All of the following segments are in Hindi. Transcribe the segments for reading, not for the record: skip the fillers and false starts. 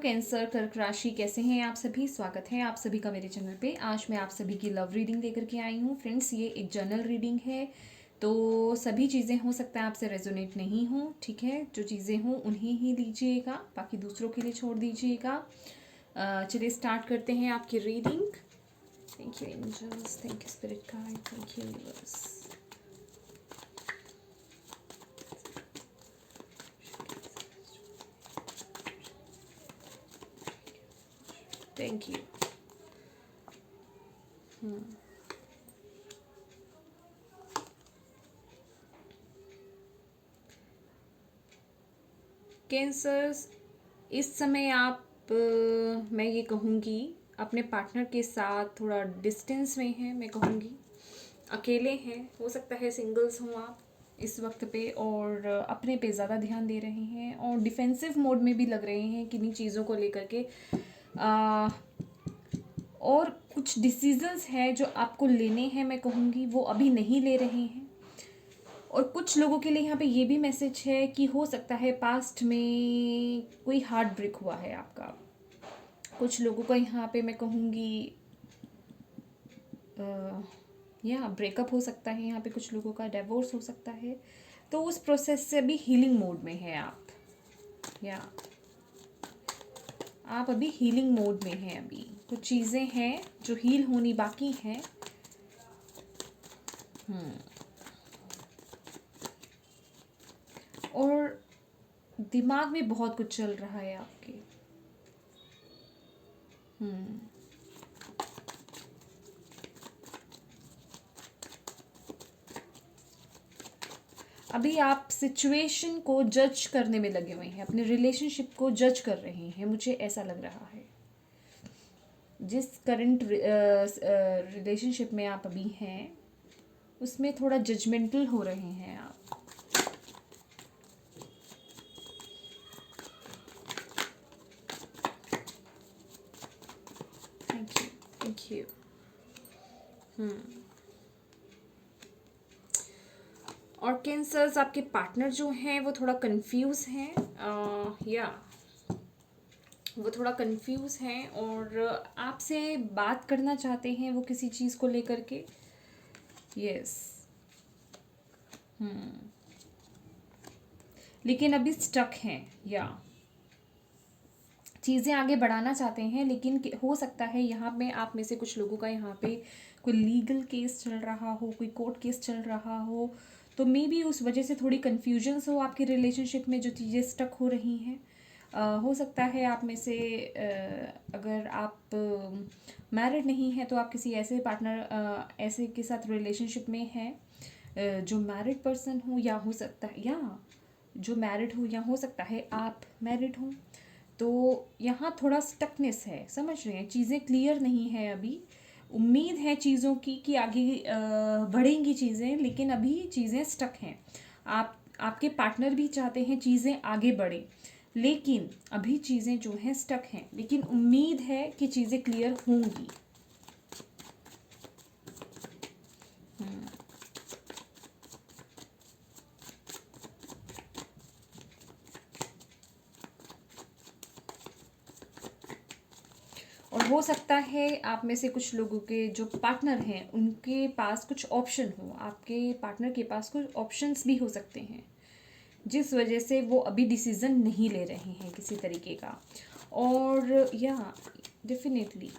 कैंसर, कर्क राशि, कैसे हैं आप सभी। स्वागत है आप सभी का मेरे चैनल पे। आज मैं आप सभी की लव रीडिंग लेकर के आई हूँ। फ्रेंड्स, ये एक जनरल रीडिंग है, तो सभी चीज़ें हो सकता है आपसे रेजोनेट नहीं हो, ठीक है। जो चीज़ें हों उन्हें ही लीजिएगा, बाकी दूसरों के लिए छोड़ दीजिएगा। चलिए स्टार्ट करते हैं आपकी reading. Thank you angels, thank you spirit guide, thank you universe. Thank you. Cancers, इस समय आप मैं ये कहूँगी अपने पार्टनर के साथ थोड़ा डिस्टेंस में हैं। मैं कहूँगी अकेले हैं, हो सकता है सिंगल्स हों आप इस वक्त पे, और अपने पे ज़्यादा ध्यान दे रहे हैं और डिफेंसिव मोड में भी लग रहे हैं किन्हीं चीज़ों को लेकर के। और कुछ डिसीजंस हैं जो आपको लेने हैं, मैं कहूँगी वो अभी नहीं ले रहे हैं। और कुछ लोगों के लिए यहाँ पे ये भी मैसेज है कि हो सकता है पास्ट में कोई हार्ट ब्रेक हुआ है आपका। कुछ लोगों का यहाँ पे मैं कहूँगी या ब्रेकअप हो सकता है, यहाँ पे कुछ लोगों का डिवोर्स हो सकता है। तो उस प्रोसेस से अभी हीलिंग मोड में है आप, या आप अभी हीलिंग मोड में हैं। अभी कुछ चीज़ें हैं जो हील होनी बाकी हैं। और दिमाग में बहुत कुछ चल रहा है आपके। अभी आप सिचुएशन को जज करने में लगे हुए हैं, अपने रिलेशनशिप को जज कर रहे हैं, मुझे ऐसा लग रहा है। जिस करंट रिलेशनशिप में आप अभी हैं उसमें थोड़ा जजमेंटल हो रहे हैं आप। Thank you, thank you. और कैंसर्स, आपके पार्टनर जो हैं वो थोड़ा कंफ्यूज हैं, या वो थोड़ा कंफ्यूज हैं और आपसे बात करना चाहते हैं वो किसी चीज़ को लेकर के। यस। लेकिन अभी स्टक हैं, या चीज़ें आगे बढ़ाना चाहते हैं, लेकिन हो सकता है यहाँ पे आप में से कुछ लोगों का यहाँ पे कोई लीगल केस चल रहा हो, कोई कोर्ट केस चल रहा हो, तो मे बी उस वजह से थोड़ी कन्फ्यूजन्स हो आपके रिलेशनशिप में, जो चीज़ें स्टक हो रही हैं। हो सकता है आप में से अगर आप मैरिड नहीं हैं तो आप किसी ऐसे पार्टनर ऐसे के साथ रिलेशनशिप में हैं जो मैरिड पर्सन हो, या हो सकता है या जो मैरिड हो, या हो सकता है आप मैरिड हो। तो यहाँ थोड़ा स्टकनेस है, समझ रहे हैं, चीज़ें क्लियर नहीं है अभी। उम्मीद है चीज़ों की कि आगे बढ़ेंगी चीज़ें, लेकिन अभी चीज़ें स्टक हैं। आपके पार्टनर भी चाहते हैं चीज़ें आगे बढ़े, लेकिन अभी चीज़ें जो हैं स्टक हैं, लेकिन उम्मीद है कि चीज़ें क्लियर होंगी। और हो सकता है आप में से कुछ लोगों के जो पार्टनर हैं उनके पास कुछ ऑप्शन हो, आपके पार्टनर के पास कुछ ऑप्शंस भी हो सकते हैं, जिस वजह से वो अभी डिसीज़न नहीं ले रहे हैं किसी तरीके का। और या डेफिनेटली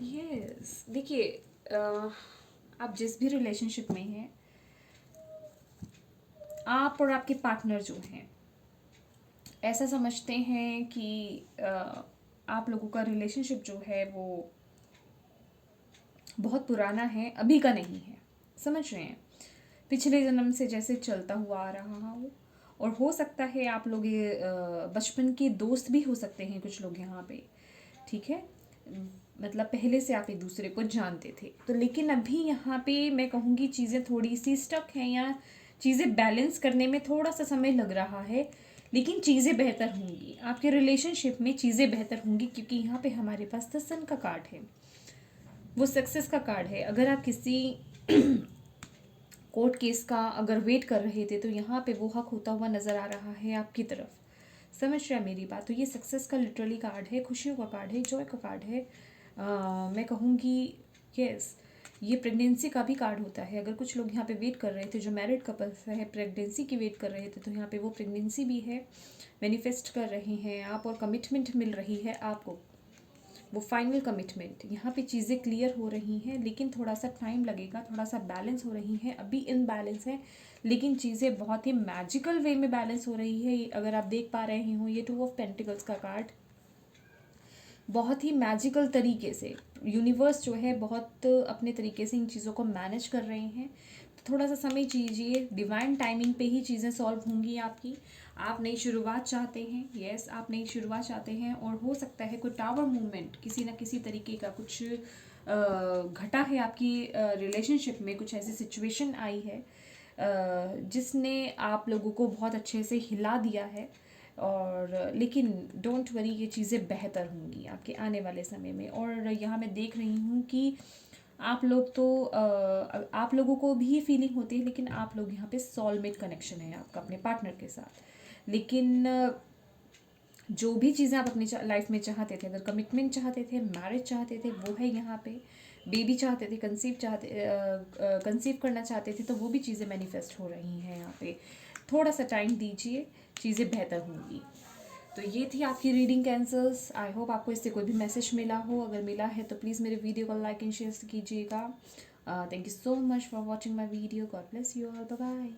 यस। देखिए, आप जिस भी रिलेशनशिप में हैं, आप और आपके पार्टनर जो हैं ऐसा समझते हैं कि आप लोगों का रिलेशनशिप जो है वो बहुत पुराना है, अभी का नहीं है, समझ रहे हैं, पिछले जन्म से जैसे चलता हुआ आ रहा हो। और हो सकता है आप लोग ये बचपन के दोस्त भी हो सकते हैं कुछ लोग यहाँ पे, ठीक है। मतलब पहले से आप एक दूसरे को जानते थे, तो लेकिन अभी यहाँ पे मैं कहूँगी चीज़ें थोड़ी सी स्टक हैं, या चीज़ें बैलेंस करने में थोड़ा सा समय लग रहा है, लेकिन चीज़ें बेहतर होंगी आपके रिलेशनशिप में, चीज़ें बेहतर होंगी, क्योंकि यहाँ पे हमारे पास द सन का कार्ड है। वो सक्सेस का कार्ड है। अगर आप किसी कोर्ट केस का अगर वेट कर रहे थे, तो यहाँ पे वो हक होता हुआ नज़र आ रहा है आपकी तरफ। समझ रहे हैं मेरी बात? तो ये सक्सेस का लिटरली कार्ड है, खुशियों का कार्ड है, जॉय का कार्ड है। मैं कहूँगी यस, ये प्रेगनेंसी का भी कार्ड होता है। अगर कुछ लोग यहाँ पे वेट कर रहे थे, जो मैरिड कपल्स है, प्रेगनेंसी की वेट कर रहे थे, तो यहाँ पे वो प्रेगनेंसी भी है, मैनिफेस्ट कर रहे हैं आप, और कमिटमेंट मिल रही है आपको, वो फाइनल कमिटमेंट। यहाँ पे चीज़ें क्लियर हो रही हैं, लेकिन थोड़ा सा टाइम लगेगा, थोड़ा सा बैलेंस हो रही हैं, अभी इनबैलेंस है, लेकिन चीज़ें बहुत ही मैजिकल वे में बैलेंस हो रही है। अगर आप देख पा रहे हो, ये 2 ऑफ पेंटिकल्स का कार्ड बहुत ही मैजिकल तरीके से यूनिवर्स जो है बहुत अपने तरीके से इन चीज़ों को मैनेज कर रहे हैं। तो थोड़ा सा समय दीजिए, डिवाइन टाइमिंग पे ही चीज़ें सॉल्व होंगी आपकी। आप नई शुरुआत चाहते हैं, यस आप नई शुरुआत चाहते हैं, और हो सकता है कोई टावर मूवमेंट, किसी ना किसी तरीके का कुछ घटा है आपकी रिलेशनशिप में, कुछ ऐसी सिचुएशन आई है जिसने आप लोगों को बहुत अच्छे से हिला दिया है। और लेकिन डोंट वरी, ये चीज़ें बेहतर होंगी आपके आने वाले समय में। और यहाँ मैं देख रही हूँ कि आप लोग तो आप लोगों को भी ये फीलिंग होती है, लेकिन आप लोग यहाँ पे सोलमेट कनेक्शन है आपका अपने पार्टनर के साथ। लेकिन जो भी चीज़ें आप अपनी लाइफ में चाहते थे, अगर कमिटमेंट चाहते थे, मैरिज चाहते थे, वो है यहाँ पे। बेबी चाहते थे, कंसीव करना चाहते थे, तो वो भी चीज़ें मैनिफेस्ट हो रही हैं यहाँ पे। थोड़ा सा टाइम दीजिए, चीज़ें बेहतर होंगी। तो ये थी आपकी रीडिंग कैंसर्स। आई होप आपको इससे कोई भी मैसेज मिला हो। अगर मिला है तो प्लीज़ मेरे वीडियो को लाइक एंड शेयर कीजिएगा। Thank you so much for watching my video. God bless you all, bye bye.